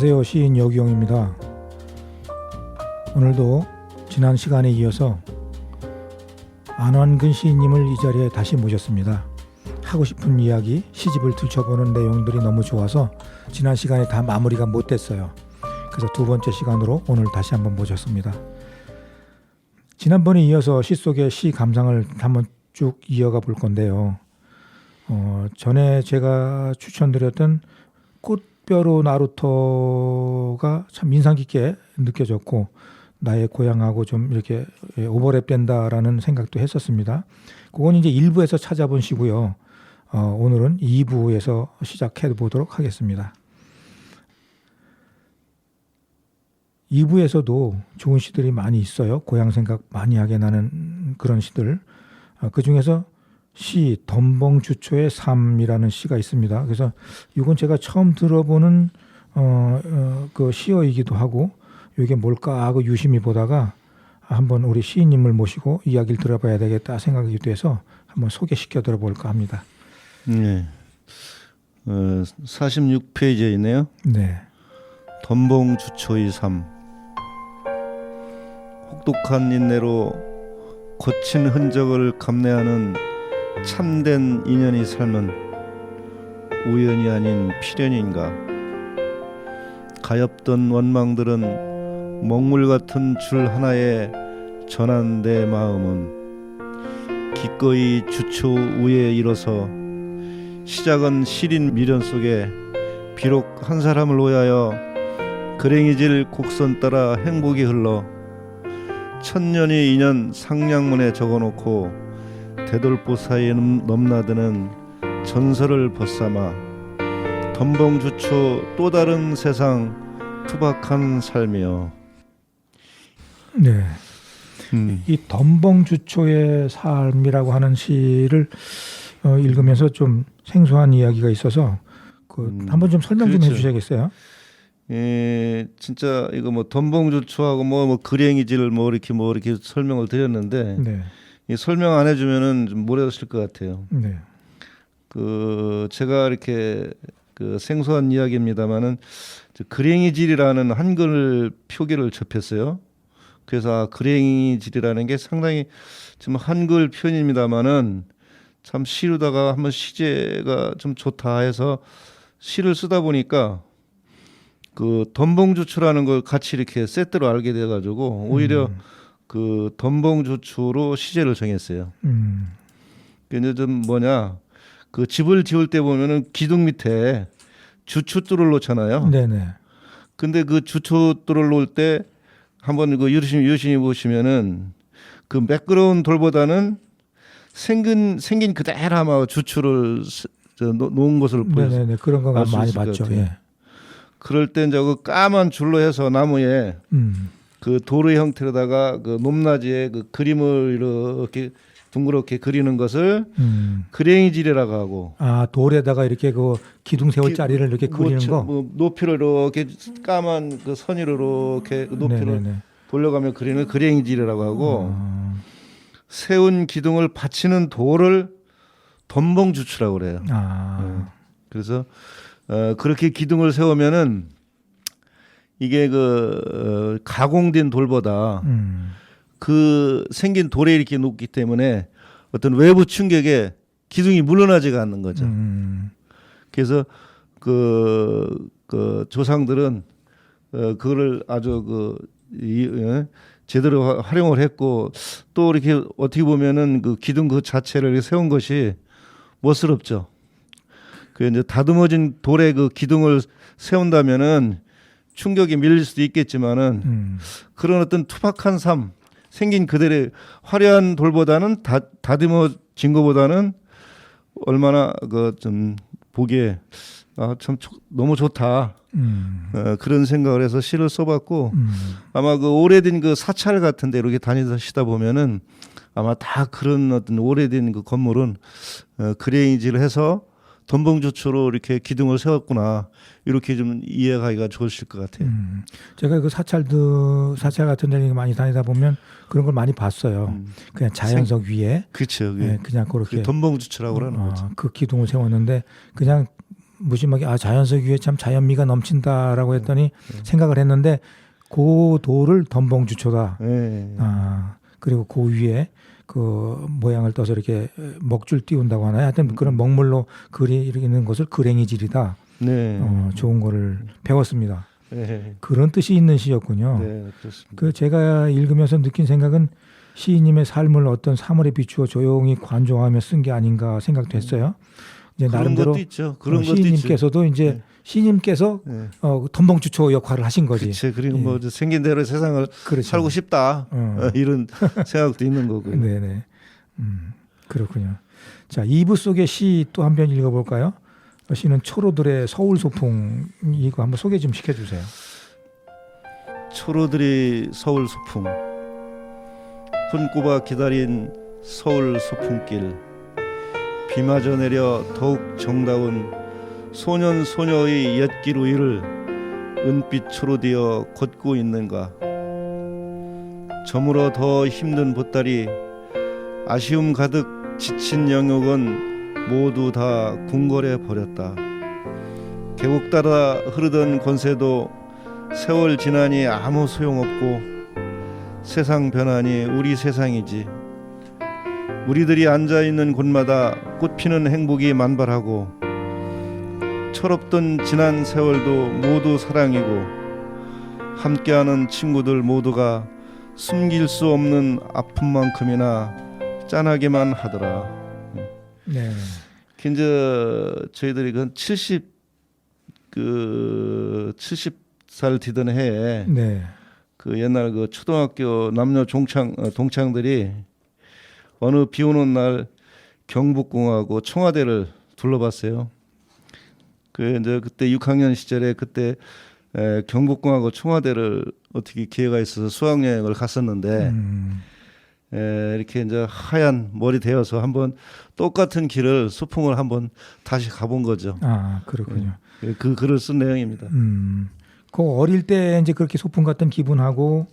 안녕하세요. 시인 여기용입니다. 오늘도 지난 시간에 이어서 안완근 시인님을 이 자리에 다시 모셨습니다. 하고 싶은 이야기, 시집을 들춰보는 내용들이 너무 좋아서 지난 시간에 다 마무리가 못 됐어요. 그래서 두 번째 시간으로 오늘 다시 한번 모셨습니다. 지난번에 이어서 시 속의 시 감상을 한번 쭉 이어가 볼 건데요. 전에 제가 추천드렸던 꽃벼로 나루토가 참 인상 깊게 느껴졌고 나의 고향하고 좀 이렇게 오버랩된다라는 생각도 했었습니다. 그건 이제 1부에서 찾아본 시고요. 오늘은 2부에서 시작해 보도록 하겠습니다. 2부에서도 좋은 시들이 많이 있어요. 고향 생각 많이 하게 나는 그런 시들. 그중에서 시 덤벙주초의 삶이라는 시가 있습니다. 그래서 이건 제가 처음 들어보는 그 시어이기도 하고 이게 뭘까 하고 유심히 보다가 한번 우리 시인님을 모시고 이야기를 들어봐야 되겠다 생각이 돼서 한번 소개시켜 들어볼까 합니다. 네. 46페이지에 있네요. 네. 덤벙주초의 삶. 혹독한 인내로 거친 흔적을 감내하는 참된 인연이 삶은 우연이 아닌 필연인가. 가엾던 원망들은 먹물 같은 줄 하나에 전한 내 마음은 기꺼이 주초 위에 일어서 시작은 시린 미련 속에 비록 한 사람을 위하여 그랭이질 곡선 따라 행복이 흘러 천년의 인연 상량문에 적어놓고 대돌보 사이에 넘나드는 전설을 벗삼아 덤벙주초 또 다른 세상 투박한 삶이여. 네. 이 덤벙주초의 삶이라고 하는 시를 읽으면서 좀 생소한 이야기가 있어서 한번 좀 설명 좀 그렇죠. 해주셔야겠어요. 예, 진짜 이거 뭐 덤벙주초하고 뭐 그랭이질 이렇게 설명을 드렸는데 네. 이 설명 안 해주면은 좀 모르실 것 같아요. 네. 제가 이렇게 생소한 이야기입니다만은 그랭이질이라는 한글 표기를 접했어요. 그래서 그랭이질이라는 게 상당히 좀 한글 표현입니다만은 참 시로다가 한번 시제가 좀 좋다 해서 시를 쓰다 보니까 덤벙주초라는 걸 같이 이렇게 세트로 알게 돼가지고 오히려 덤벙주초로 시제를 정했어요. 근데 좀 집을 지을 때 보면은 기둥 밑에 주춧돌을 놓잖아요. 네네. 근데 그 주춧돌을 놓을 때 한번 유심히 보시면은 매끄러운 돌보다는 생긴 그대로 아마 주추를 놓은 것을 보여요. 네네. 그런 거 많이 봤죠. 예. 그럴 땐 저거 까만 줄로 해서 나무에 도르의 형태로다가 높낮이에 그림을 이렇게 둥그렇게 그리는 것을 그랭이질이라고 하고. 아, 돌에다가 이렇게 기둥 세울 자리를 이렇게 그리는 거. 높이를 이렇게 까만 선으로 이렇게 높이를 네네네. 돌려가며 그리는 그랭이질이라고 하고. 세운 기둥을 받치는 돌을 덤벙주초라고 그래요. 그래서 그렇게 기둥을 세우면은 이게 가공된 돌보다 생긴 돌에 이렇게 놓기 때문에 어떤 외부 충격에 기둥이 물러나지가 않는 거죠. 그래서 조상들은 그거를 아주 제대로 활용을 했고 또 이렇게 어떻게 보면은 기둥 자체를 세운 것이 멋스럽죠. 이제 다듬어진 돌에 기둥을 세운다면은 충격이 밀릴 수도 있겠지만은 그런 어떤 투박한 삶, 생긴 그대로 화려한 돌보다는 다듬어진 것보다는 얼마나 좀 보기에 참 너무 좋다. 그런 생각을 해서 시를 써봤고 아마 오래된 사찰 같은 데 이렇게 다니시다 보면은 아마 다 그런 어떤 오래된 건물은 그레인지를 해서 덤벙주초로 이렇게 기둥을 세웠구나 이렇게 좀 이해하기가 좋으실 것 같아요. 제가 사찰 같은 데 많이 다니다 보면 그런 걸 많이 봤어요. 그냥 자연석 위에 그렇죠. 네, 그냥 그렇게 덤벙주초라고 그러는 거죠. 그 기둥을 세웠는데 그냥 무심하게 자연석 위에 참 자연미가 넘친다라고 했더니 생각을 했는데 그 돌을 덤벙주초다. 네. 그리고 그 위에 그 모양을 떠서 이렇게 먹줄 띄운다고 하나요? 하여튼 그런 먹물로 그리는 것을 그랭이질이다. 네. 좋은 거를 배웠습니다. 네. 그런 뜻이 있는 시였군요. 네, 그렇습니다. 그 제가 읽으면서 느낀 생각은 시인님의 삶을 어떤 사물에 비추어 조용히 관조하며 쓴 게 아닌가 생각도 했어요. 이제 그런 나름대로 것도 있죠. 그런 것도 있죠. 시인님께서도 이제 네. 시인님께서 네. 덤벙주초 역할을 하신 거지. 그치. 그리고 예. 뭐 생긴 대로 세상을 그렇죠. 살고 싶다. 이런 생각도 있는 거고요. 네네. 그렇군요. 자, 2부 속의 시 또 한 편 읽어볼까요? 시는 초로들의 서울 소풍 이거 한번 소개 좀 시켜주세요. 초로들이 서울 소풍, 손꼽아 기다린 서울 소풍길, 비마저 내려 더욱 정다운 소년 소녀의 옛길 위를 은빛 초로되어 걷고 있는가. 저물어 더 힘든 보따리, 아쉬움 가득 지친 영역은 모두 다 궁궐에 버렸다. 계곡 따라 흐르던 권세도 세월 지나니 아무 소용없고 세상 변하니 우리 세상이지. 우리들이 앉아있는 곳마다 꽃피는 행복이 만발하고 철없던 지난 세월도 모두 사랑이고 함께하는 친구들 모두가 숨길 수 없는 아픔만큼이나 짠하게만 하더라. 네. 이제 저희들이 그 70살 뒤던 해에 네. 그 옛날 그 초등학교 남녀 동창들이 어느 비 오는 날 경복궁하고 청와대를 둘러봤어요. 그 이제 그때 6학년 시절에 그때 경복궁하고 청와대를 어떻게 기회가 있어서 수학여행을 갔었는데 이렇게 이제 하얀 머리 대어서 한번 똑같은 길을 소풍을 한번 다시 가본 거죠. 그렇군요. 그 글을 쓴 내용입니다. 그 어릴 때 이제 그렇게 소풍 같은 기분하고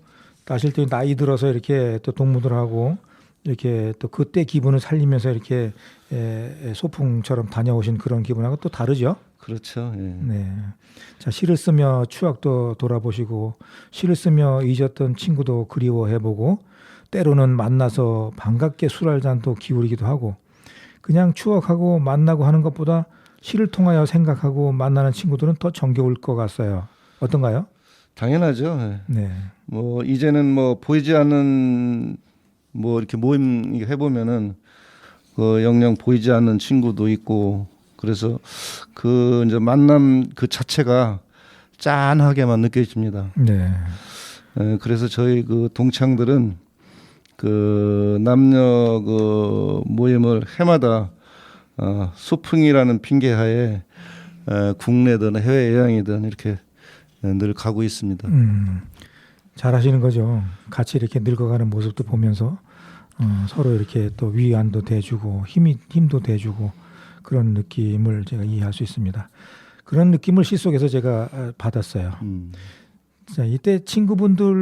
다시 또 나이 들어서 이렇게 또 동무들하고 이렇게 또 그때 기분을 살리면서 이렇게 소풍처럼 다녀오신 그런 기분하고 또 다르죠. 그렇죠. 예. 네. 자, 시를 쓰며 추억도 돌아보시고 시를 쓰며 잊었던 친구도 그리워해보고 때로는 만나서 반갑게 술 한 잔도 기울이기도 하고 그냥 추억하고 만나고 하는 것보다 시를 통하여 생각하고 만나는 친구들은 더 정겨울 것 같아요. 어떤가요? 당연하죠. 예. 네. 뭐 이제는 뭐 보이지 않는 뭐 이렇게 모임 해보면은 그 영영 보이지 않는 친구도 있고 그래서 그 이제 만남 그 자체가 짠하게만 느껴집니다. 네. 그래서 저희 그 동창들은 그 남녀 그 모임을 해마다 소풍이라는 핑계하에 국내든 해외 여행이든 이렇게 늘 가고 있습니다. 잘하시는 거죠. 같이 이렇게 늙어가는 모습도 보면서 서로 이렇게 또 위안도 돼주고 힘도 돼주고 그런 느낌을 제가 이해할 수 있습니다. 그런 느낌을 시 속에서 제가 받았어요. 자, 이때 친구분들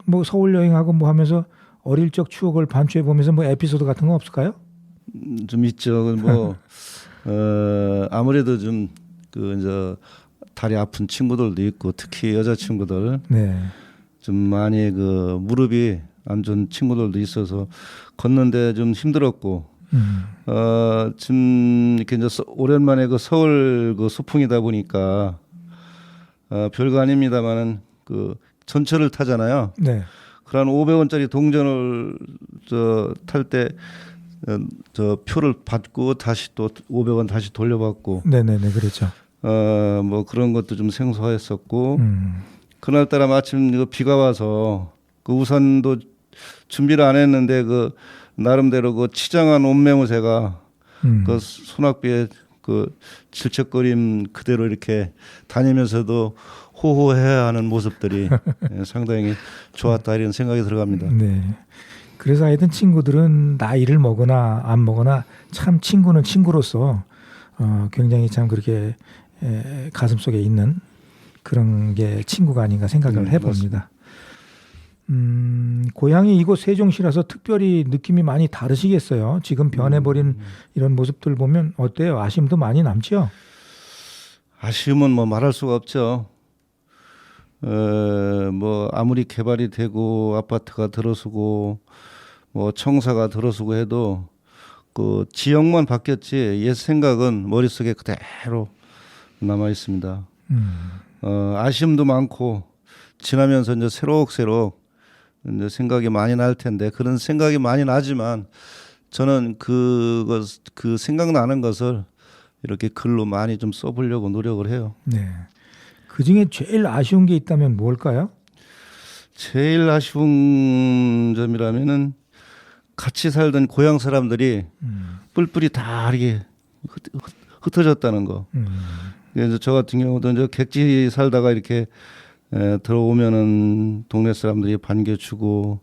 뭐 서울 여행하고 뭐 하면서 어릴 적 추억을 반추해 보면서 뭐 에피소드 같은 거 없을까요? 좀 있죠. 뭐 아무래도 좀 그 이제 다리 아픈 친구들도 있고 특히 여자 친구들 네. 좀 많이 그 무릎이 안 좋은 친구들도 있어서 걷는데 좀 힘들었고 지금 이렇게 이제 오랜만에 그 서울 그 소풍이다 보니까 별거 아닙니다만은 그 전철을 타잖아요. 네. 그런 500원짜리 동전을 탈 때 저 표를 받고 다시 또 500원 다시 돌려받고 네네네 그렇죠. 뭐 그런 것도 좀 생소했었고 그날따라 마침 이거 비가 와서 그 우산도 준비를 안 했는데 그 나름대로 그 치장한 옷매무새가 그 소낙비에 그 질척거림 그대로 이렇게 다니면서도 호호해야 하는 모습들이 상당히 좋았다 이런 생각이 들어갑니다. 네. 그래서 하여튼 친구들은 나이를 먹으나 안 먹으나 참 친구는 친구로서 굉장히 참 그렇게 가슴속에 있는 그런 게 친구가 아닌가 생각을 해봅니다. 고향이 이곳 세종시라서 특별히 느낌이 많이 다르시겠어요. 지금 변해버린 이런 모습들 보면 어때요? 아쉬움도 많이 남죠? 아쉬움은 뭐 말할 수가 없죠. 뭐 아무리 개발이 되고 아파트가 들어서고 뭐 청사가 들어서고 해도 그 지역만 바뀌었지 옛 생각은 머릿속에 그대로 남아 있습니다. 아쉬움도 많고 지나면서 이제 새록새록 이제 생각이 많이 날 텐데 그런 생각이 많이 나지만 저는 그 생각나는 것을 이렇게 글로 많이 좀 써보려고 노력을 해요. 네. 그 중에 제일 아쉬운 게 있다면 뭘까요? 제일 아쉬운 점이라면은 같이 살던 고향 사람들이 뿔뿔이 다 이렇게 흩어졌다는 거. 그래서 저 같은 경우도 이제 객지 살다가 이렇게 들어오면은 동네 사람들이 반겨주고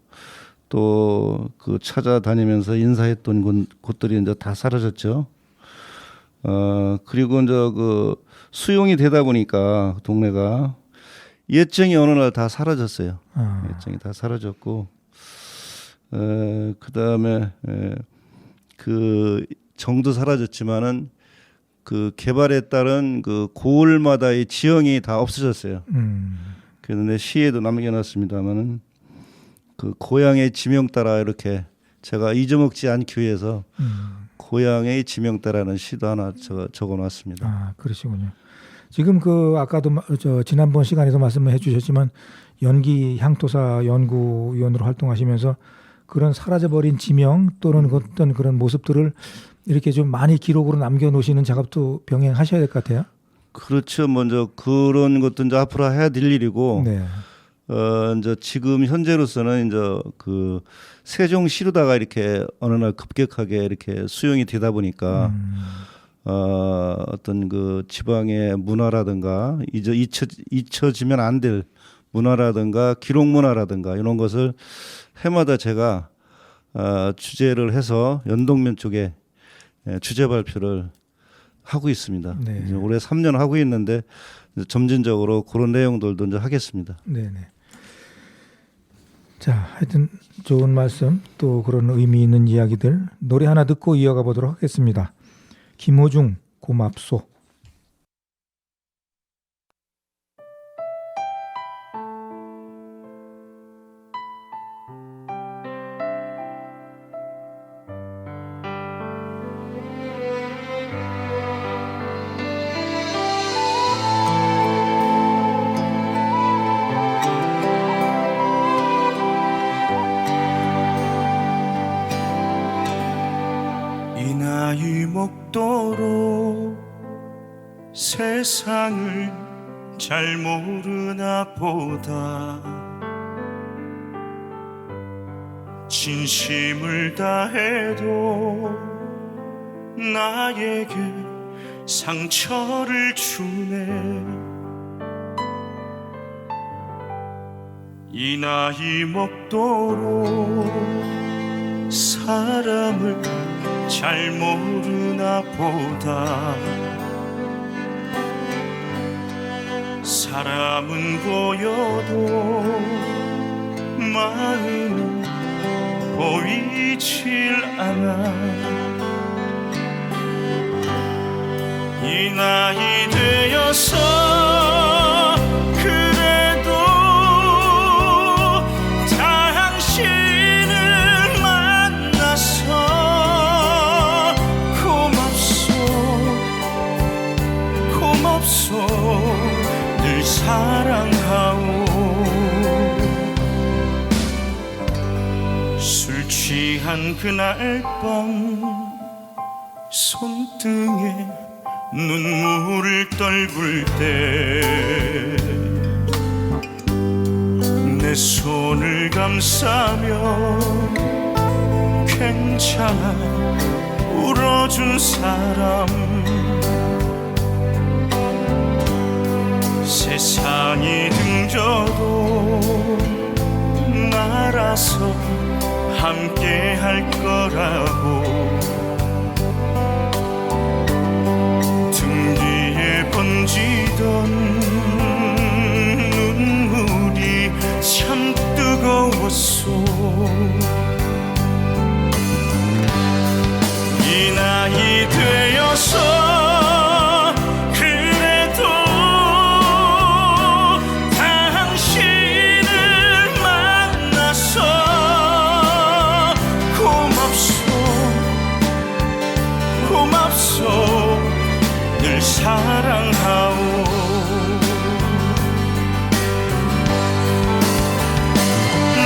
또 그 찾아다니면서 인사했던 곳들이 이제 다 사라졌죠. 그리고 이제 그 수용이 되다 보니까 동네가 예정이 어느 날 다 사라졌어요. 예정이 다 사라졌고, 그 다음에 그 정도 사라졌지만은 그 개발에 따른 그 고을마다의 지형이 다 없어졌어요. 그래서 내 시에도 남겨놨습니다만은 그 고향의 지명 따라 이렇게 제가 잊어먹지 않기 위해서 고향의 지명 따라는 시도 하나 적어놨습니다. 아, 그러시군요. 지금 그 아까도 지난번 시간에도 말씀을 해주셨지만 연기 향토사 연구위원으로 활동하시면서 그런 사라져버린 지명 또는 어떤 그런 모습들을 이렇게 좀 많이 기록으로 남겨놓으시는 작업도 병행하셔야 될 것 같아요. 그렇죠. 먼저 그런 것도 이제 앞으로 해야 될 일이고, 네. 이제 지금 현재로서는 이제 그 세종시로다가 이렇게 어느 날 급격하게 이렇게 수용이 되다 보니까 어떤 그 지방의 문화라든가 잊혀지면 안 될 문화라든가 기록 문화라든가 이런 것을 해마다 제가 주제를 해서 연동면 쪽에 주제 발표를 하고 있습니다. 네. 이제 올해 3년 하고 있는데 이제 점진적으로 그런 내용들도 이제 하겠습니다. 네네. 자, 하여튼 좋은 말씀 또 그런 의미 있는 이야기들 노래 하나 듣고 이어가 보도록 하겠습니다. 김호중 고맙소. 이 나이 먹도록 세상을 잘 모르나 보다 진심을 다해도 나에게 상처를 주네 이 나이 먹도록 사람을 잘 모르나 보다 사람은 보여도 마음은 보이질 않아 이 나이 되어서 그래도 당신을 만나서 고맙소 늘 사랑하오 술 취한 그날 밤 손등에 눈물을 떨굴 때 내 손을 감싸며 괜찮아 울어준 사람 세상이 등져도 말아서 함께 할 거라고 등 뒤에 번지던 눈물이 참 뜨거운 사랑하오.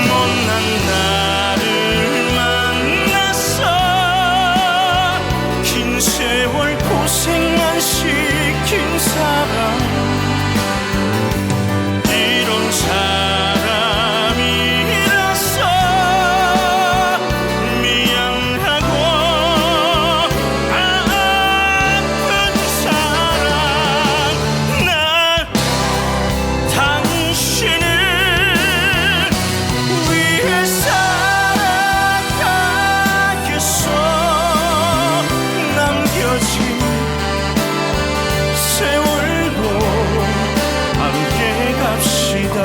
못난 나를 만나서 긴 세월 고생만 시킨 사람, 이런 사람이라서 미안하고 아픈 사람. 나 당신을 위해 살아가겠어. 남겨진 세월도 함께 갑시다.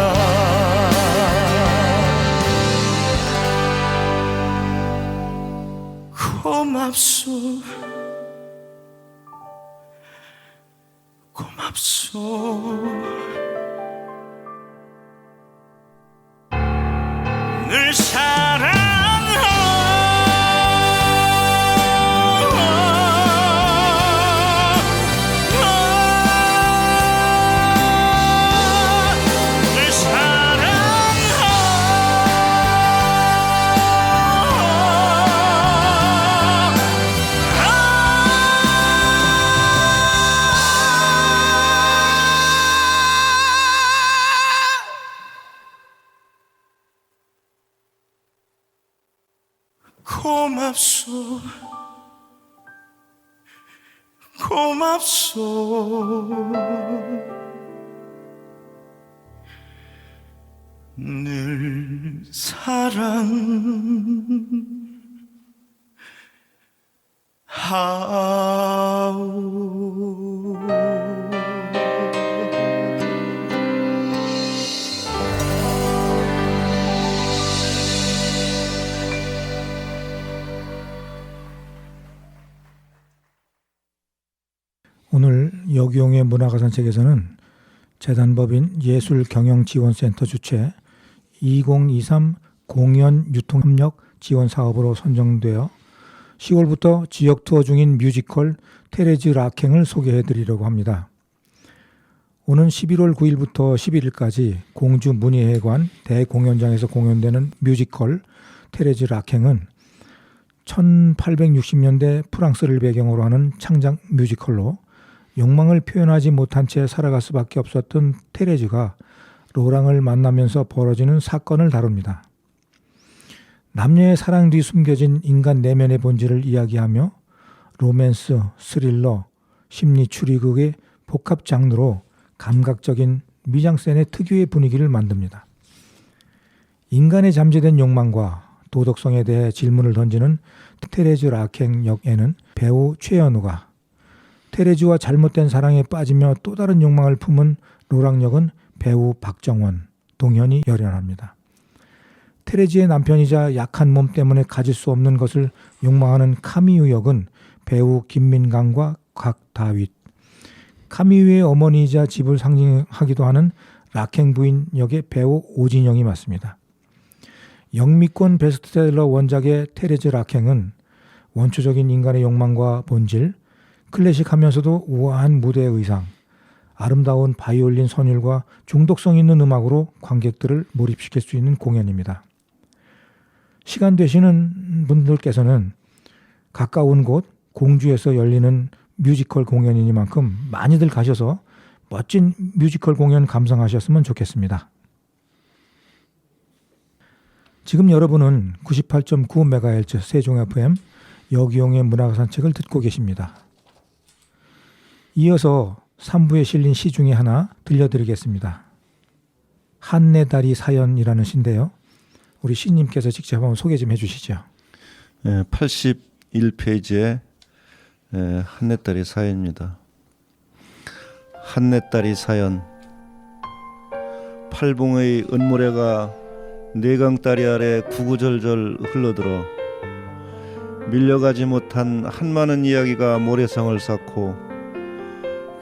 고맙소, 고맙소. 늘 고맙소, 고맙소. 늘 사랑하오. 오늘 여기용의 문화가산책에서는 재단법인 예술경영지원센터 주최 2023 공연유통협력 지원사업으로 선정되어 10월부터 지역 투어 중인 뮤지컬 테레즈 락행을 소개해드리려고 합니다. 오는 11월 9일부터 11일까지 공주 문예회관 대공연장에서 공연되는 뮤지컬 테레즈 락행은 1860년대 프랑스를 배경으로 하는 창작 뮤지컬로 욕망을 표현하지 못한 채 살아갈 수밖에 없었던 테레즈가 로랑을 만나면서 벌어지는 사건을 다룹니다. 남녀의 사랑 뒤 숨겨진 인간 내면의 본질을 이야기하며 로맨스, 스릴러, 심리 추리극의 복합 장르로 감각적인 미장센의 특유의 분위기를 만듭니다. 인간의 잠재된 욕망과 도덕성에 대해 질문을 던지는 테레즈 락행 역에는 배우 최연우가, 테레즈와 잘못된 사랑에 빠지며 또 다른 욕망을 품은 로랑 역은 배우 박정원, 동현이 열연합니다. 테레즈의 남편이자 약한 몸 때문에 가질 수 없는 것을 욕망하는 카미유 역은 배우 김민강과 곽다윗, 카미유의 어머니이자 집을 상징하기도 하는 락행 부인 역의 배우 오진영이 맡습니다. 영미권 베스트셀러 원작의 테레즈 락행은 원초적인 인간의 욕망과 본질, 클래식하면서도 우아한 무대 의상, 아름다운 바이올린 선율과 중독성 있는 음악으로 관객들을 몰입시킬 수 있는 공연입니다. 시간 되시는 분들께서는 가까운 곳 공주에서 열리는 뮤지컬 공연이니만큼 많이들 가셔서 멋진 뮤지컬 공연 감상하셨으면 좋겠습니다. 지금 여러분은 98.9MHz 세종 FM 여기용의 문화가산책을 듣고 계십니다. 이어서 3부에 실린 시 중에 하나 들려드리겠습니다. 한내다리 사연이라는 시인데요. 우리 시님께서 직접 한번 소개 좀 해주시죠. 81페이지에 한내다리 사연입니다. 한내다리 사연. 팔봉의 은모래가 내강다리 아래 구구절절 흘러들어 밀려가지 못한 한많은 이야기가 모래성을 쌓고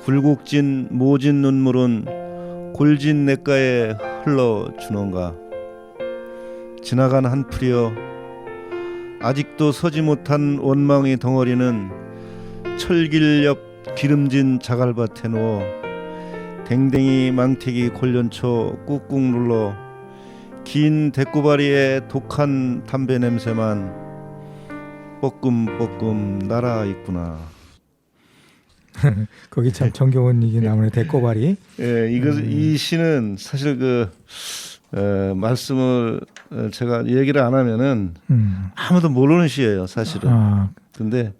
굴곡진 모진 눈물은 골진 냇가에 흘러주는가. 지나간 한풀이여 아직도 서지 못한 원망의 덩어리는 철길 옆 기름진 자갈밭에 누워 댕댕이 망태기 골련초 꾹꾹 눌러 긴 대꾸바리에 독한 담배 냄새만 뻐끔뻐끔 날아 있구나. 거기 참 정겨운 얘기 나오네. 대꼬바리. 예, 이 시는 사실 말씀을 제가 얘기를 안 하면은 아무도 모르는 시예요, 사실은. 아, 근데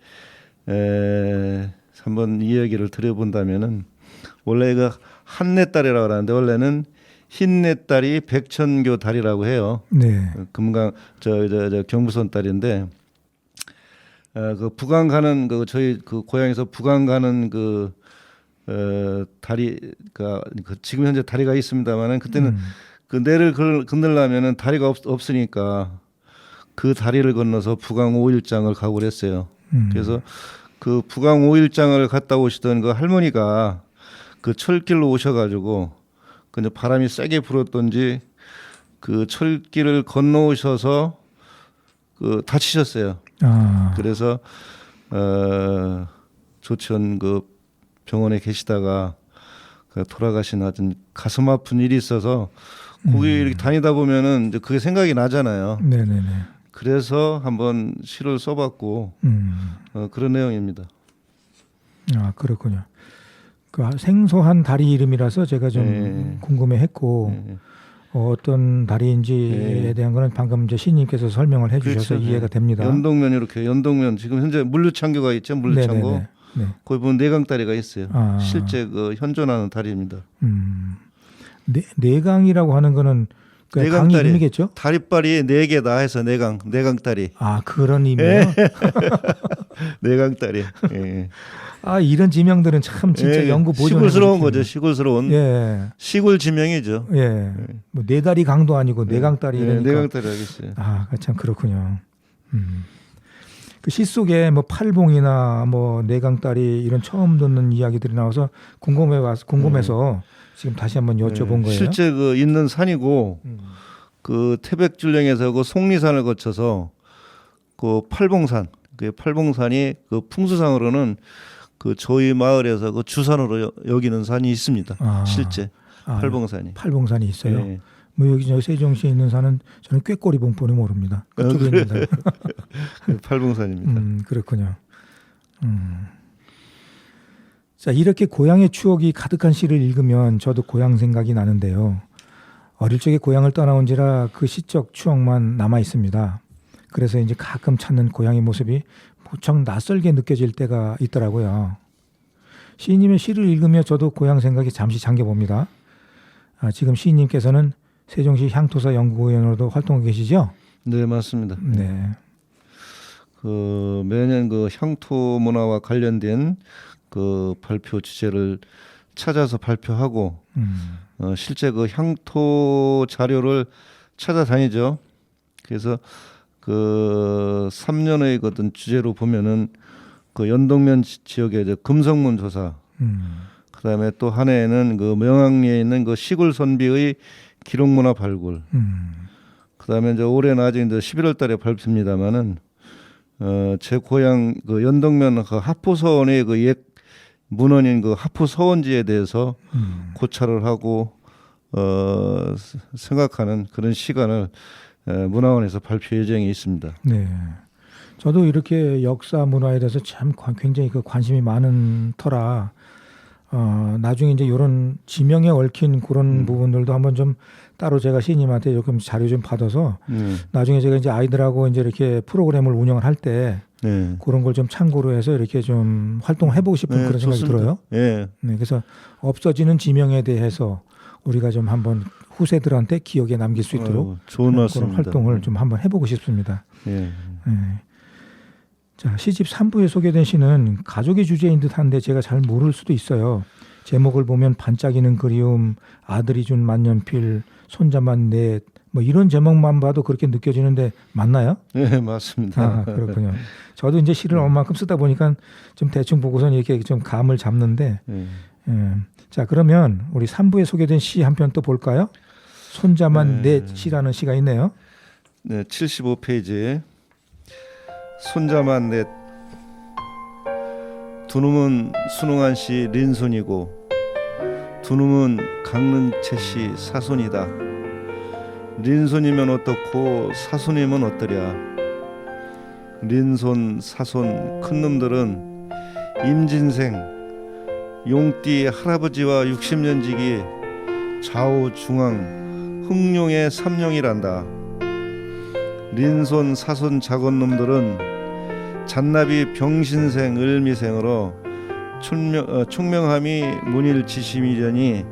한번 이 얘기를 드려본다면은 원래 한내딸이라고 하는데 원래는 흰내딸이 백천교 딸이라고 해요. 네. 금강 저 경부선 딸인데 그 부강 가는 저희 고향에서 부강 가는 다리가 지금 현재 다리가 있습니다만은 그때는 그 내를 건너려면은 다리가 없으니까 그 다리를 건너서 부강 5일장을 가고 그랬어요. 그래서 그 부강 5일장을 갔다 오시던 그 할머니가 그 철길로 오셔가지고 근데 바람이 세게 불었던지 그 철길을 건너오셔서 다치셨어요. 아, 그래서 조천 병원에 계시다가 돌아가신 아주 가슴 아픈 일이 있어서 거기 이렇게 다니다 보면은 이제 그게 생각이 나잖아요. 네네네. 그래서 한번 시를 써봤고 그런 내용입니다. 아, 그렇군요. 그 생소한 다리 이름이라서 제가 좀 네. 궁금해했고 네. 어떤 다리인지에 네. 대한 거는 방금 이제 시인님께서 설명을 해주셔서 그렇죠. 이해가 됩니다. 연동면 이렇게 연동면 지금 현재 물류창고가 있죠. 물류창고 네네네. 네. 거기 보면 내강다리가 있어요. 아. 실제 현존하는 다리입니다. 내강이라고 하는 거는 그 강 내강다리. 이름이겠죠? 다리빨이 4개다 해서 내강다리. 아, 그런 의미예요. 내강다리. 예. 아, 이런 지명들은 참 진짜 예. 연구 보존 시골스러운 거죠. 시골스러운. 예. 시골 지명이죠. 예. 뭐 네다리 강도 아니고 내강다리 이러니까. 내강다리 하겠어요. 아, 참 그렇군요. 그 시 속에 뭐 팔봉이나 뭐 내강다리 이런 처음 듣는 이야기들이 나와서 궁금해서 지금 다시 한번 여쭤본 거예요. 실제 있는 산이고 태백줄령에서 속리산을 거쳐서 팔봉산, 그 팔봉산이 풍수상으로는 저희 마을에서 주산으로 여기는 산이 있습니다. 아, 실제 팔봉산이. 팔봉산이 있어요. 네. 뭐 여기 저 세종시에 있는 산은 저는 꾀꼬리 봉포는 모릅니다. 그쪽에 있는 산. 팔봉산입니다. 그렇군요. 자, 이렇게 고향의 추억이 가득한 시를 읽으면 저도 고향 생각이 나는데요. 어릴 적에 고향을 떠나온지라 그 시적 추억만 남아 있습니다. 그래서 이제 가끔 찾는 고향의 모습이 무척 낯설게 느껴질 때가 있더라고요. 시인님의 시를 읽으며 저도 고향 생각이 잠시 잠겨봅니다. 지금 시인님께서는 세종시 향토사 연구위원으로도 활동하고 계시죠? 네, 맞습니다. 네. 매년 향토 문화와 관련된 발표 주제를 찾아서 발표하고 실제 향토 자료를 찾아다니죠. 그래서 3년의 어떤 주제로 보면은 연동면 지역의 이제 금성문 조사, 그다음에 또 한 해에는 명항리에 있는 시골 선비의 기록문화 발굴, 그다음에 이제 올해는 아직 이제 11월달에 발표입니다만은 제 고향 연동면 하포서원의 옛 문헌인 하포서원지에 대해서 고찰을 하고 생각하는 그런 시간을 문화원에서 발표 예정이 있습니다. 네. 저도 이렇게 역사 문화에 대해서 참 굉장히 관심이 많은 터라 나중에 이제 이런 지명에 얽힌 그런 부분들도 한번 좀 따로 제가 시인님한테 조금 자료 좀 받아서 나중에 제가 이제 아이들하고 이제 이렇게 프로그램을 운영을 할 때 네. 그런 걸 좀 참고로 해서 이렇게 좀 활동을 해보고 싶은 그런 생각이 좋습니다. 들어요. 예. 네, 그래서 없어지는 지명에 대해서 우리가 좀 한번 후세들한테 기억에 남길 수 있도록 좋은 그런 말씀입니다. 활동을 좀 한번 해보고 싶습니다. 예. 네. 자, 시집 3부에 소개된 시는 가족의 주제인 듯한데 제가 잘 모를 수도 있어요. 제목을 보면 반짝이는 그리움, 아들이 준 만년필, 손자만 넷, 뭐 이런 제목만 봐도 그렇게 느껴지는데 맞나요? 네, 맞습니다. 아, 그렇군요. 저도 이제 시를 얼마큼 쓰다 보니까 좀 대충 보고선 이렇게 좀 감을 잡는데, 자, 그러면 우리 3부에 소개된 시 한 편 또 볼까요? 손자만 넷이라는 시가 있네요. 네, 75페이지. 손자만 넷. 두 놈은 순응한 씨 린손이고 두 놈은 강릉채 씨 사손이다. 린손이면 어떻고 사손이면 어떠랴. 린손 사손 큰 놈들은 임진생 용띠 할아버지와 60년 지기 좌우 중앙 흥룡의 삼룡이란다. 린손 사손 작은 놈들은 잔나비 병신생 을미생으로 총명함이 문일지심이려니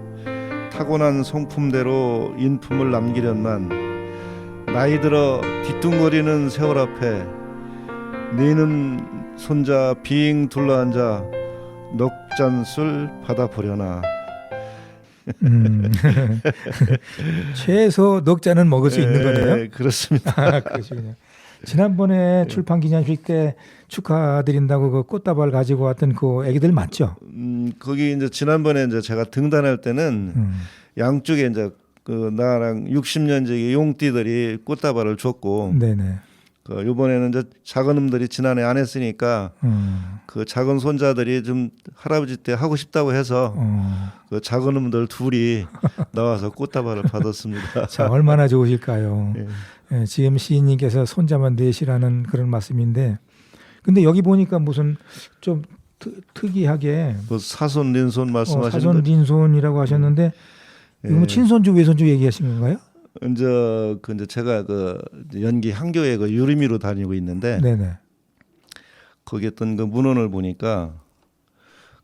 타고난 성품대로 인품을 남기련만 나이 들어 뒤뚱거리는 세월 앞에 네는 손자 빙 둘러앉아 넉잔술 받아보려나. 최소 넉 잔은 먹을 수 있는 거네요. 그렇습니다. 아, 그러시군요. 지난번에 출판 기념식 때 축하드린다고 그 꽃다발 가지고 왔던 그 애기들 맞죠? 거기 이제 지난번에 이제 제가 등단할 때는 양쪽에 이제 그 나랑 60년 지기 용띠들이 꽃다발을 줬고, 네네. 그 이번에는 이제 작은 놈들이 지난해 안 했으니까 그 작은 손자들이 좀 할아버지 때 하고 싶다고 해서 그 작은 놈들 둘이 나와서 꽃다발을 받았습니다. 자, 얼마나 좋으실까요? 예. 예, 지금 시인님께서 손자만 넷이라는 그런 말씀인데, 근데 여기 보니까 무슨 좀 특이하게 그 사손 린손 말씀하시는 사손 린손이라고 하셨는데 이거 뭐 친손주 외손주 얘기하신 건가요? 이제 제가 그 연기 향교에 그 유리미로 다니고 있는데 네네. 거기 어떤 그 문헌을 보니까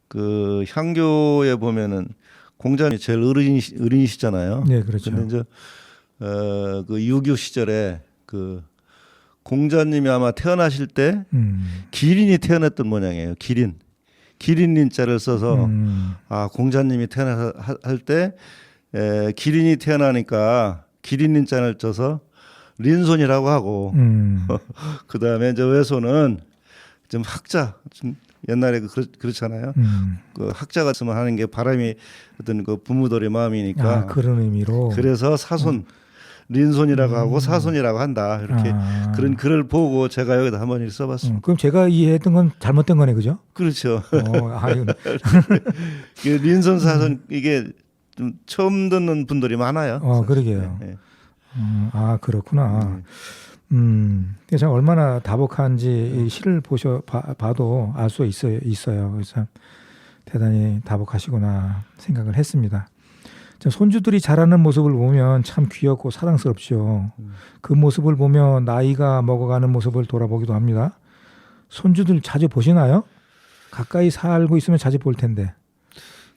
그 향교에 보면은 공자님이 제일 어린이시잖아요. 네, 그렇죠. 근데 이제 그 유교 시절에 그 공자님이 아마 태어나실 때 기린이 태어났던 모양이에요. 기린린자를 써서 아 공자님이 태어날 때 기린이 태어나니까 기린린자를 써서 린손이라고 하고 그 다음에 이제 외손은 좀 학자 좀 옛날에 그렇잖아요. 그 학자가 쓰면 하는 게 바람이 어떤 그 부모들의 마음이니까 아, 그런 의미로. 그래서 사손 린손이라고 하고 사손이라고 한다 이렇게 그런 글을 보고 제가 여기다 한번 써봤습니다. 그럼 제가 이해했던 건 잘못된 거네, 그죠? 그렇죠. 아유. 그 린손 사손 이게 좀 처음 듣는 분들이 많아요. 그러게요. 네. 아, 그렇구나. 그래서 얼마나 다복한지 이 시를 봐도 알 수 있어요. 그래서 대단히 다복하시구나 생각을 했습니다. 손주들이 자라는 모습을 보면 참 귀엽고 사랑스럽죠. 그 모습을 보며 나이가 먹어가는 모습을 돌아보기도 합니다. 손주들 자주 보시나요? 가까이 살고 있으면 자주 볼 텐데.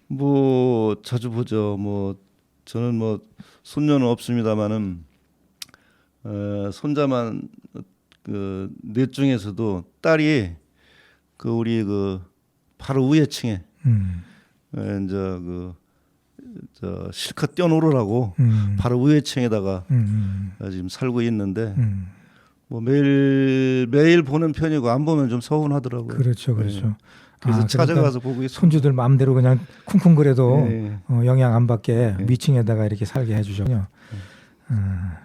뭐 자주 보죠. 뭐 저는 뭐 손녀는 없습니다만은 손자만 그 넷 중에서도 딸이 그 우리 그 바로 위에 층에 이제 저 실컷 뛰어놀으라고 바로 위에 층에다가 지금 살고 있는데 뭐 매일 보는 편이고 안 보면 좀 서운하더라고요. 그렇죠. 그래서 그러니까 찾아가서 보고 있습니다. 손주들 마음대로 그냥 쿵쿵거려도 네. 영향 안 받게 네. 위층에다가 이렇게 살게 해주셨군요.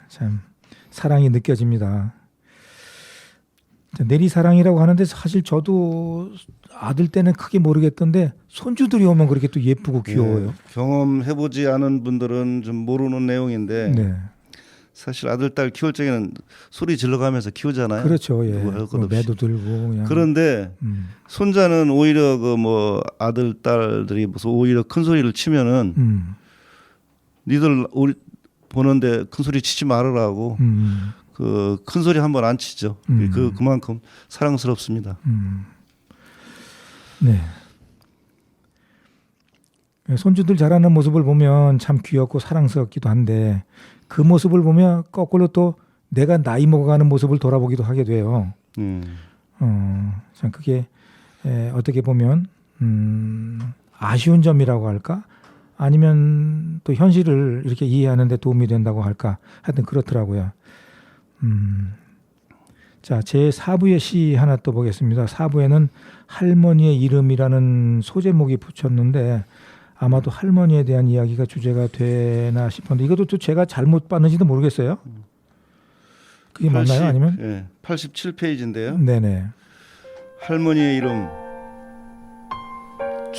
참 사랑이 느껴집니다. 내리사랑이라고 하는데 사실 저도 아들 때는 크게 모르겠던데 손주들이 오면 그렇게 또 예쁘고 귀여워요. 네. 경험해보지 않은 분들은 좀 모르는 내용인데 네. 사실 아들 딸 키울 적에는 소리 질러가면서 키우잖아요. 그렇죠. 예. 누구 할 것 뭐 없이. 매도 들고 그냥. 그런데 손자는 오히려 그 뭐 아들 딸들이 무슨 오히려 큰 소리를 치면은 니들 우리 보는데 큰 소리 치지 말으라고 그 큰 소리 한번 안 치죠. 그만큼 사랑스럽습니다. 네. 손주들 자라는 모습을 보면 참 귀엽고 사랑스럽기도 한데 그 모습을 보면 거꾸로 또 내가 나이 먹어가는 모습을 돌아보기도 하게 돼요. 참 그게 어떻게 보면 아쉬운 점이라고 할까? 아니면 또 현실을 이렇게 이해하는 데 도움이 된다고 할까? 하여튼 그렇더라고요. 자, 제 4부의 시 하나 또 보겠습니다. 4부에는 할머니의 이름이라는 소제목이 붙였는데 아마도 할머니에 대한 이야기가 주제가 되나 싶었는데 이것도 또 제가 잘못 봤는지도 모르겠어요. 그게 맞나요? 아니면? 네, 87페이지인데요. 네네. 할머니의 이름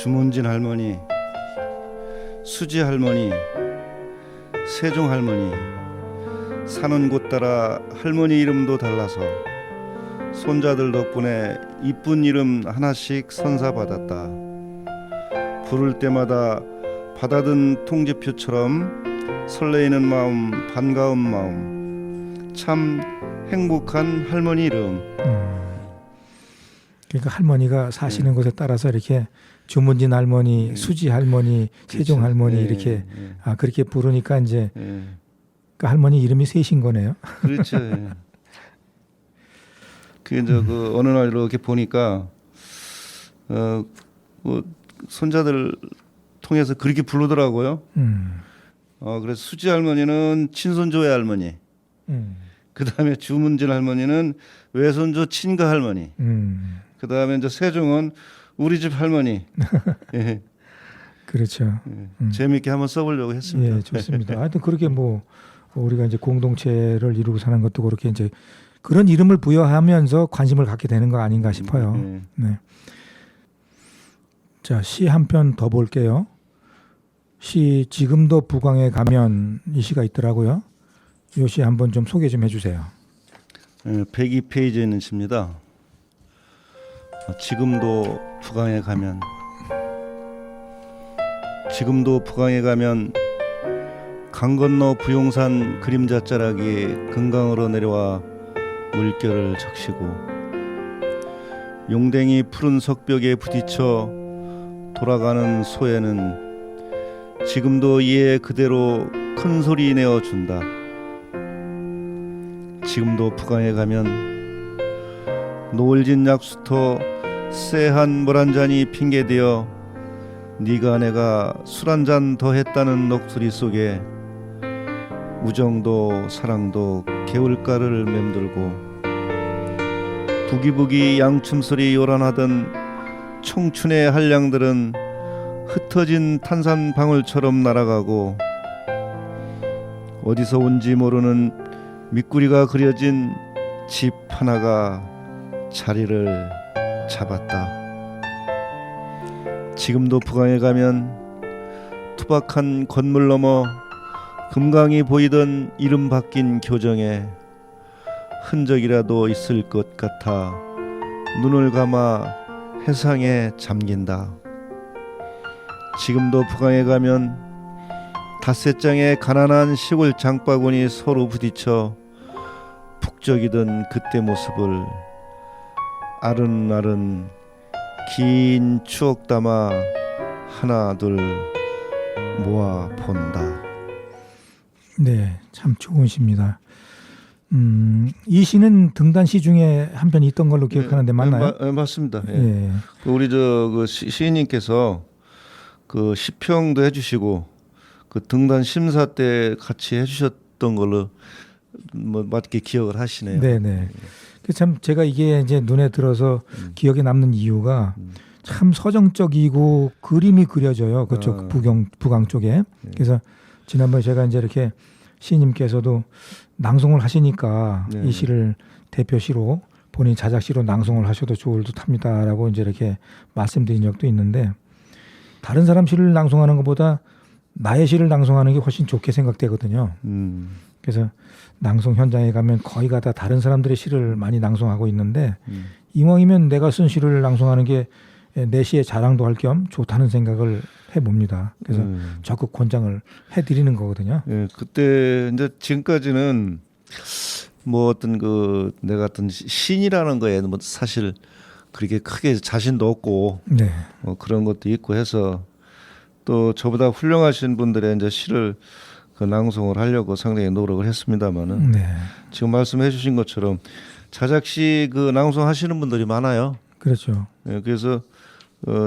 주문진 할머니, 수지 할머니, 세종 할머니, 사는 곳 따라 할머니 이름도 달라서 손자들 덕분에 이쁜 이름 하나씩 선사받았다. 부를 때마다 받아든 통지표처럼 설레이는 마음, 반가운 마음, 참 행복한 할머니 이름. 그러니까 할머니가 사시는 곳에 따라서 이렇게 주문진 할머니, 수지 할머니, 세종 할머니 예, 이렇게 예, 그렇게 부르니까 이제 예. 그 할머니 이름이 셋인 거네요. 그렇죠. 예. 그 이제 그 어느 날 이렇게 보니까 뭐 손자들 통해서 그렇게 부르더라고요. 그래서 수지 할머니는 친손조의 할머니, 그 다음에 주문진 할머니는 외손조 친가 할머니, 그 다음에 이제 세종은 우리 집 할머니. 예. 그렇죠. 재미있게 한번 써보려고 했습니다. 예, 좋습니다. 하여튼 그렇게 뭐 우리가 이제 공동체를 이루고 사는 것도 그렇게 이제 그런 이름을 부여하면서 관심을 갖게 되는 거 아닌가 싶어요. 네. 자, 시 한 편 더 볼게요. 시 지금도 부강에 가면 이 시가 있더라고요. 이 시 한번 좀 소개 좀 해주세요. 102페이지에 있는 시입니다. 지금도 부강에 가면, 지금도 부강에 가면 강 건너 부용산 그림자 자락이 금강으로 내려와 물결을 적시고 용댕이 푸른 석벽에 부딪혀 돌아가는 소에는 지금도 이에 그대로 큰 소리 내어 준다. 지금도 부강에 가면 노을진 약수터 쎄한 물 한 잔이 핑계되어 네가 내가 술 한 잔 더 했다는 녹소리 속에 우정도 사랑도 개울가를 맴돌고 부기부기 양춤소리 요란하던 청춘의 한량들은 흩어진 탄산 방울처럼 날아가고 어디서 온지 모르는 밑구리가 그려진 집 하나가 자리를 잡았다. 지금도 부강에 가면 투박한 건물 너머 금강이 보이던 이름 바뀐 교정에 흔적이라도 있을 것 같아 눈을 감아 해상에 잠긴다. 지금도 부강에 가면 닷새장의 가난한 시골 장바구니 서로 부딪혀 북적이던 그때 모습을 아른아른 긴 추억 담아 하나 둘 모아 본다. 네, 참 좋은 시입니다. 이 시는 등단시 중에 한 편 있던 걸로 기억하는데 맞나요? 맞습니다. 예. 예. 우리 그 시인님께서 그 시평도 해주시고 그 등단 심사 때 같이 해주셨던 걸로 뭐 맞게 기억을 하시네요. 네네. 참 제가 이게 이제 눈에 들어서 기억에 남는 이유가 참 서정적이고 그림이 그려져요. 그쪽 부강 쪽에. 그래서 지난번에 제가 이제 이렇게 시인님께서도 낭송을 하시니까 네. 이 시를 대표시로 본인 자작시로 낭송을 하셔도 좋을 듯합니다라고 이제 이렇게 말씀드린 적도 있는데 다른 사람 시를 낭송하는 것보다 나의 시를 낭송하는 게 훨씬 좋게 생각되거든요. 그래서 낭송 현장에 가면 거의 다 다른 사람들의 시를 많이 낭송하고 있는데 이왕이면 내가 쓴 시를 낭송하는 게 내 시의 자랑도 할 겸 좋다는 생각을 해봅니다. 그래서 적극 권장을 해드리는 거거든요. 예, 그때 이제 지금까지는 뭐 어떤 그 내가 어떤 신이라는 거에 뭐 사실 그렇게 크게 자신도 없고 네. 그런 것도 있고 해서 또 저보다 훌륭하신 분들의 이제 시를 그 낭송을 하려고 상당히 노력을 했습니다만은 네. 지금 말씀해주신 것처럼 자작시 그 낭송하시는 분들이 많아요. 그렇죠. 예, 그래서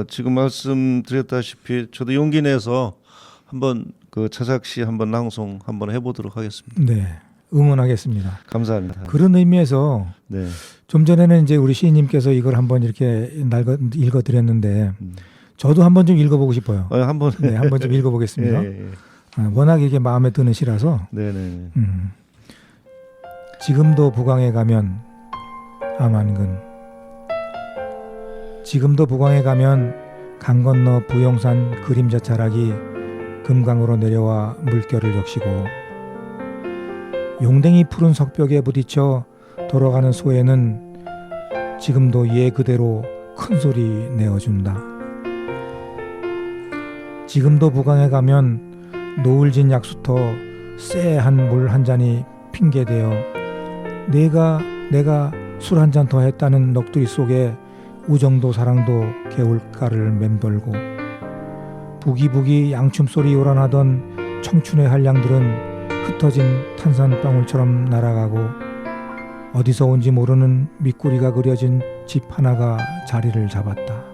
지금 말씀드렸다시피 저도 용기 내서 한번 그 자작시 한번 낭송 한번 해보도록 하겠습니다. 네. 응원하겠습니다. 감사합니다. 그런 의미에서 네. 좀 전에는 이제 우리 시인님께서 이걸 한번 이렇게 읽어드렸는데 저도 한번 좀 읽어보고 싶어요. 한번 네, 한번 좀 읽어보겠습니다. 예. 워낙 이게 마음에 드는 시라서. 네네. 지금도 부강에 가면 암안근. 지금도 부강에 가면 강 건너 부용산 그림자 자락이 금강으로 내려와 물결을 적시고 용댕이 푸른 석벽에 부딪혀 돌아가는 소에는 지금도 얘 그대로 큰 소리 내어준다. 지금도 부강에 가면 노을진 약수터 쎄한 물 한 잔이 핑계대어 내가 술 한 잔 더 했다는 넋두리 속에 우정도 사랑도 개울가를 맴돌고 부기부기 양춤소리 요란하던 청춘의 한량들은 흩어진 탄산방울처럼 날아가고 어디서 온지 모르는 밑구리가 그려진 집 하나가 자리를 잡았다.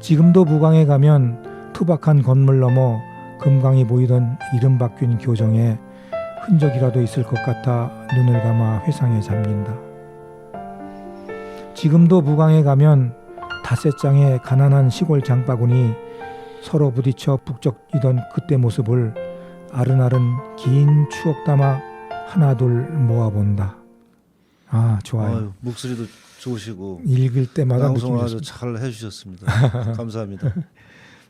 지금도 부강에 가면 투박한 건물 너머 금강이 보이던 이름 바뀐 교정에 흔적이라도 있을 것 같아 눈을 감아 회상에 잠긴다. 지금도 부강에 가면 닷새장의 가난한 시골 장바구니 서로 부딪혀 북적이던 그때 모습을 아른아른 긴 추억 담아 하나둘 모아본다. 아, 좋아요. 아유, 목소리도 좋으시고 읽을 때마다 방송 느낌이 아주 좋습니다. 잘 해주셨습니다. 감사합니다.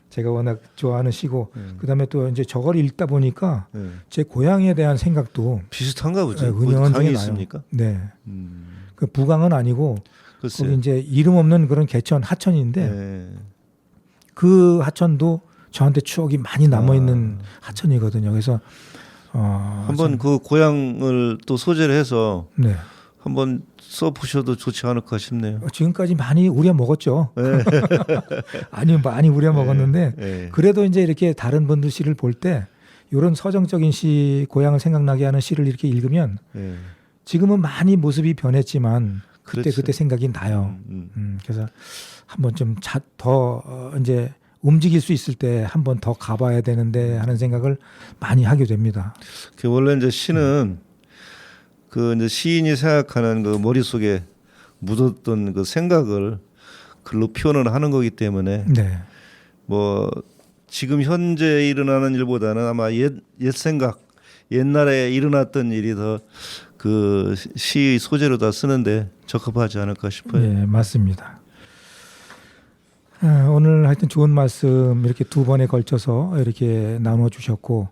제가 워낙 좋아하는 시고 그다음에 또 이제 저걸 읽다 보니까 네. 제 고향에 대한 생각도 비슷한가 보죠. 네, 어디 은연중에 강이 나요. 있습니까? 네. 그 부강은 아니고 글쎄. 거기 이제 이름 없는 그런 개천 하천인데 네. 그 하천도 저한테 추억이 많이 남아 있는 하천이거든요. 그래서 한번 그 고향을 또 소재를 해서 네. 한번 써보셔도 좋지 않을까 싶네요. 지금까지 많이 우려 먹었죠. 네. 아니 많이 우려 먹었는데 네. 그래도 이제 이렇게 다른 분들 시를 볼 때 이런 서정적인 시, 고향을 생각나게 하는 시를 이렇게 읽으면 네. 지금은 많이 모습이 변했지만 그때 그렇죠. 그때 생각이 나요. 그래서 한번 좀 더 이제 움직일 수 있을 때 한번 더 가봐야 되는데 하는 생각을 많이 하게 됩니다. 그 원래 이제 시는 그 이제 시인이 생각하는 그 머릿속에 묻었던 그 생각을 글로 표현을 하는 거기 때문에 네, 뭐 지금 현재 일어나는 일보다는 아마 옛 생각, 옛날에 일어났던 일이 더 그 시 소재로 다 쓰는데 적합하지 않을까 싶어요. 네, 맞습니다. 오늘 하여튼 좋은 말씀 이렇게 두 번에 걸쳐서 이렇게 나눠 주셨고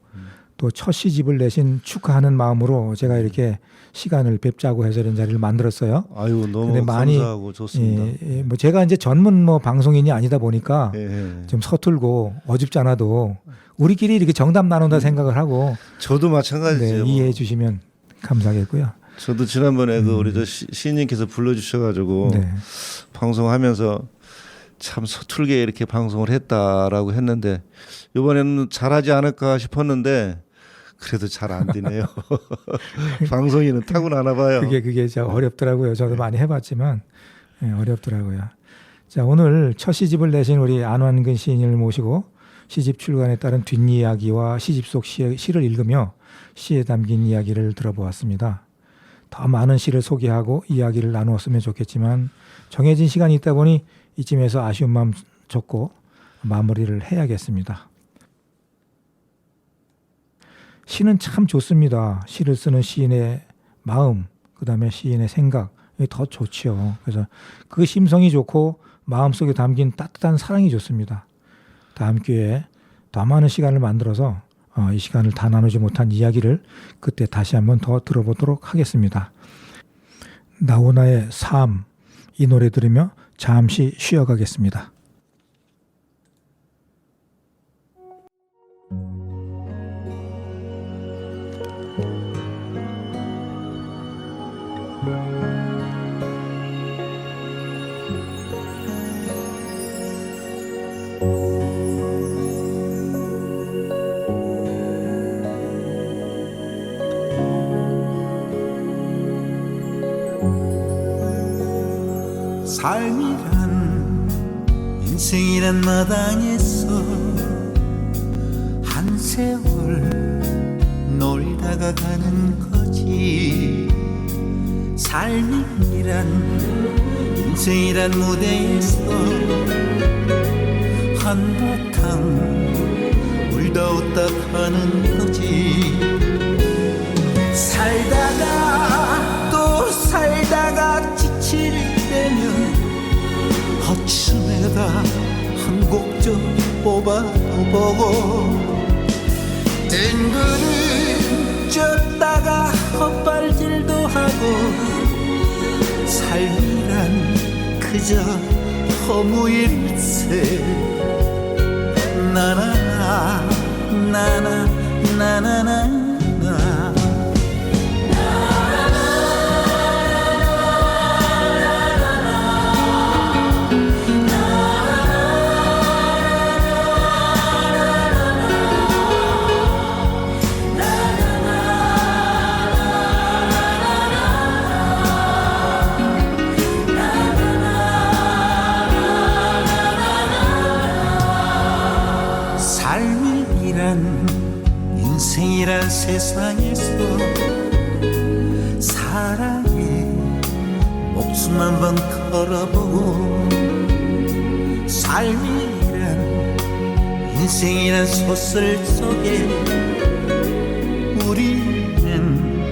또 첫 시집을 내신 축하하는 마음으로 제가 이렇게 시간을 뵙자고 해서 이런 자리를 만들었어요. 아유 너무 근데 많이, 감사하고 좋습니다. 뭐 제가 이제 전문 뭐 방송인이 아니다 보니까 예. 좀 서툴고 어줍지 않아도 우리끼리 이렇게 정답 나눈다 생각을 하고 저도 마찬가지죠. 네, 뭐. 이해해 주시면 감사하겠고요. 저도 지난번에 그 우리 저 시인님께서 불러주셔가지고 네. 방송하면서 참 서툴게 이렇게 방송을 했다라고 했는데 이번에는 잘하지 않을까 싶었는데 그래도 잘 안 되네요. 방송인은 타고나나 봐요. 그게 저 어렵더라고요. 저도 많이 해봤지만 어렵더라고요. 자, 오늘 첫 시집을 내신 우리 안완근 시인을 모시고 시집 출간에 따른 뒷이야기와 시집 속 시를 읽으며 시에 담긴 이야기를 들어보았습니다. 더 많은 시를 소개하고 이야기를 나누었으면 좋겠지만 정해진 시간이 있다 보니 이쯤에서 아쉬운 마음 접고 마무리를 해야겠습니다. 시는 참 좋습니다. 시를 쓰는 시인의 마음, 그다음에 시인의 생각, 더 좋죠. 그래서 그 심성이 좋고 마음속에 담긴 따뜻한 사랑이 좋습니다. 다음 기회에 더 많은 시간을 만들어서 이 시간을 다 나누지 못한 이야기를 그때 다시 한번 더 들어보도록 하겠습니다. 나훈아의 삶, 이 노래 들으며 잠시 쉬어가겠습니다. 삶이란 인생이란 마당에서 한 세월 놀다가 가는 거지. 삶이란 인생이란 무대에서 한바탕 울다 웃다 가는 거지. 살다가 또 살다가 지칠 때면 어찌해도 내가 한 곡 좀 뽑아보고 뜬구름 쪘다가 헛발질도 하고 삶이란 그저 허무일세 나나나 나나 나나나 인생이란 세상에서 사랑에 목숨 한번 걸어보고 삶이란 인생이란 소설 속에 우리는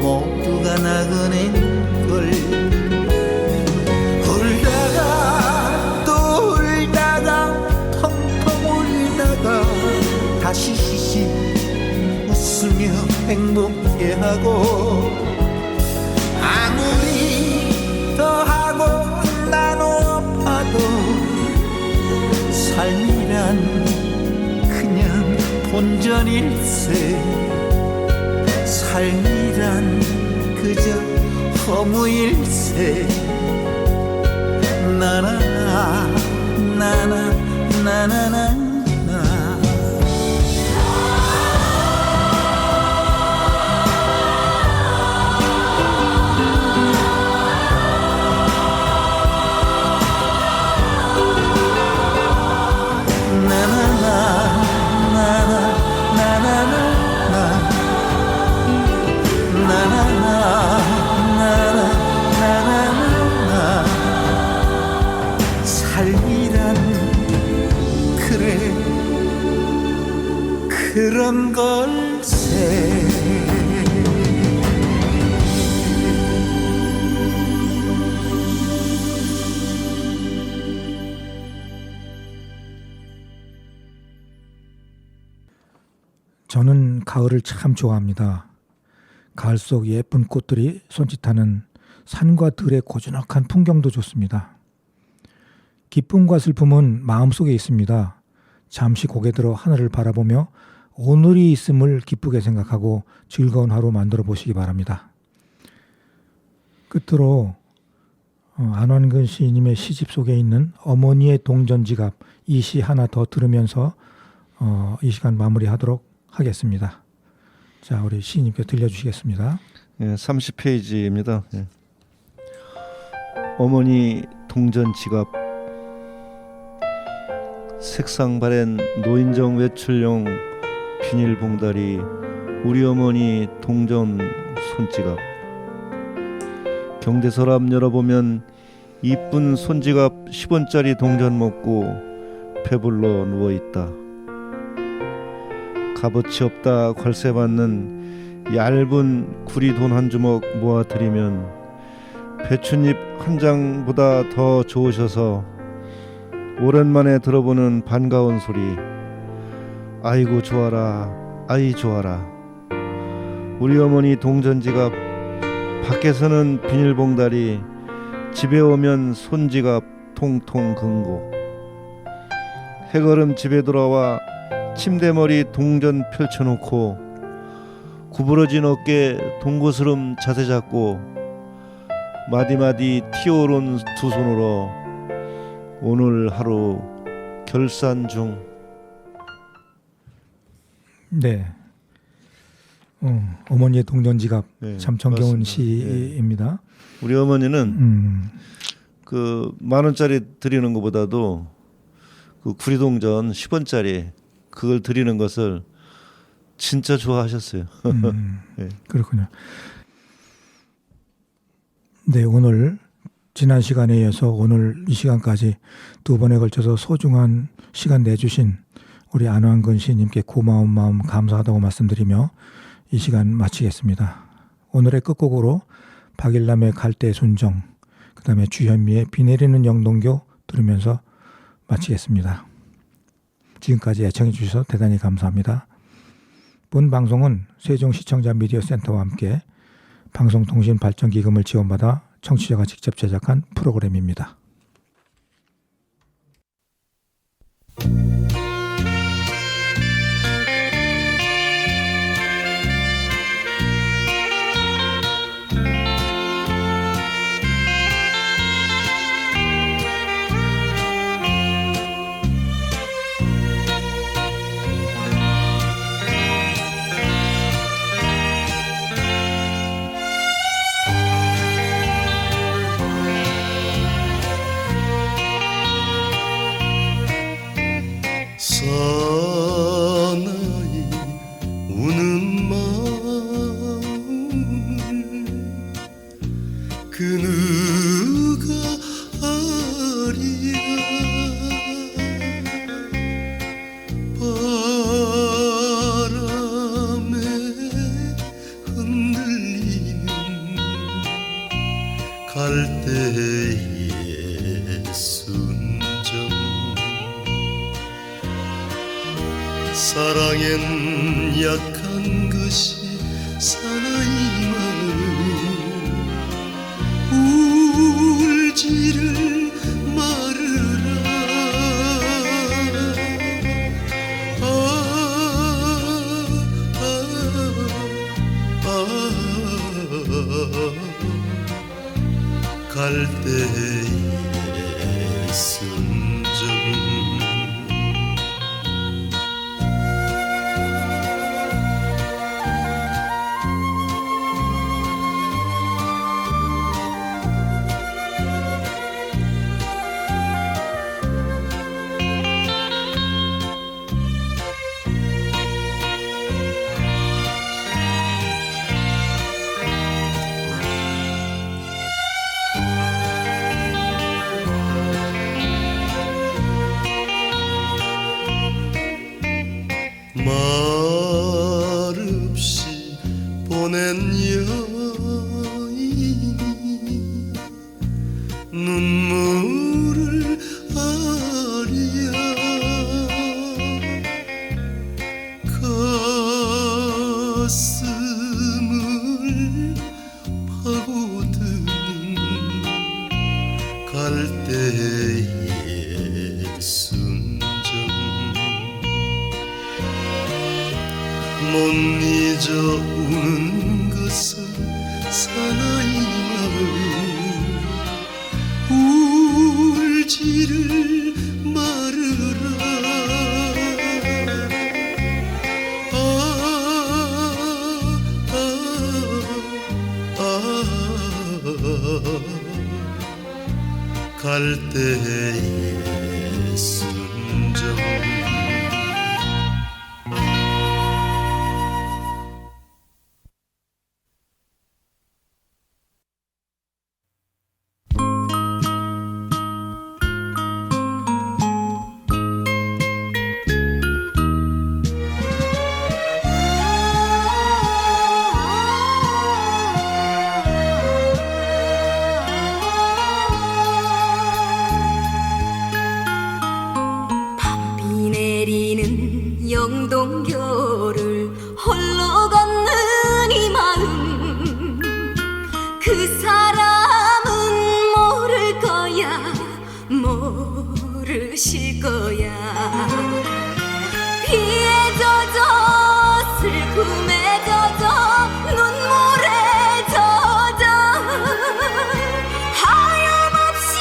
모두가 나그네걸 울다가 또 울다가 텅텅 울다가 다시 시시 웃으며 행복해하고 아무리 더하고 나눠봐도 삶이란 그냥 본전일세 삶이란 그저 허무일세 나나나 나나 나나나 삶이란 그래 그런 걸세 저는 가을을 참 좋아합니다. 가을 속 예쁜 꽃들이 손짓하는 산과 들의 고즈넉한 풍경도 좋습니다. 기쁨과 슬픔은 마음속에 있습니다. 잠시 고개 들어 하늘을 바라보며 오늘이 있음을 기쁘게 생각하고 즐거운 하루 만들어 보시기 바랍니다. 끝으로 안완근 시인님의 시집 속에 있는 어머니의 동전지갑 이 시 하나 더 들으면서 이 시간 마무리하도록 하겠습니다. 자, 우리 시인님께 들려주시겠습니다. 예, 30페이지입니다. 예. 어머니 동전 지갑 색상 바랜 노인정 외출용 비닐봉다리 우리 어머니 동전 손지갑 경대서랍 열어보면 이쁜 손지갑 10원짜리 동전 먹고 배불러 누워있다. 값어치 없다 괄세 받는 얇은 구리 돈 한 주먹 모아드리면 배춧잎 한 장보다 더 좋으셔서 오랜만에 들어보는 반가운 소리 아이고 좋아라 아이 좋아라 우리 어머니 동전지갑 밖에서는 비닐봉다리 집에 오면 손지갑 통통 금고 해걸음 집에 돌아와 침대머리 동전 펼쳐놓고 구부러진 어깨 동고스름 자세 잡고 마디마디 튀어오른 두 손으로 오늘 하루 결산 중. 네, 어머니의 동전지갑 네, 참 정겨운 맞습니다. 시입니다. 우리 어머니는 그 10,000원짜리 드리는 것보다도 그 구리동전 10원짜리 그걸 드리는 것을 진짜 좋아하셨어요. 네. 그렇군요. 네, 오늘 지난 시간에 이어서 오늘 이 시간까지 두 번에 걸쳐서 소중한 시간 내주신 우리 안완근 시인님께 고마운 마음 감사하다고 말씀드리며 이 시간 마치겠습니다. 오늘의 끝곡으로 박일남의 갈대 순정, 그 다음에 주현미의 비 내리는 영동교 들으면서 마치겠습니다. 지금까지 애청해 주셔서 대단히 감사합니다. 본 방송은 세종시청자 미디어센터와 함께 방송통신발전기금을 지원받아 청취자가 직접 제작한 프로그램입니다. 사나이 우는 마음을 그 누가 아리야. 바람에 흔들리는 갈대의 순정. 사랑엔 약한 것이 사나이 마음. 울지를 말으라. 갈대의 순정. 말없이 보낸 여인이 눈물을 아리야. 가슴을 파고드는 갈대의 순정. 못 잊어 우는 것은 사나이 마음. 울지를 말으라. 갈대의 순정. 영동교를 홀로 걷는 이 마음. 그 사람은 모를 거야, 모르실 거야. 비에 젖어 슬픔에 젖어 눈물에 젖어 하염없이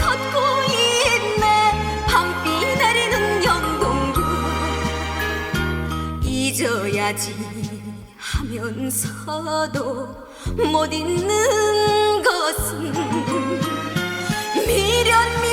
걷고 있네. 밤비 내리는 영동교 잊어야지 하면서도 못 잊는 것은 미련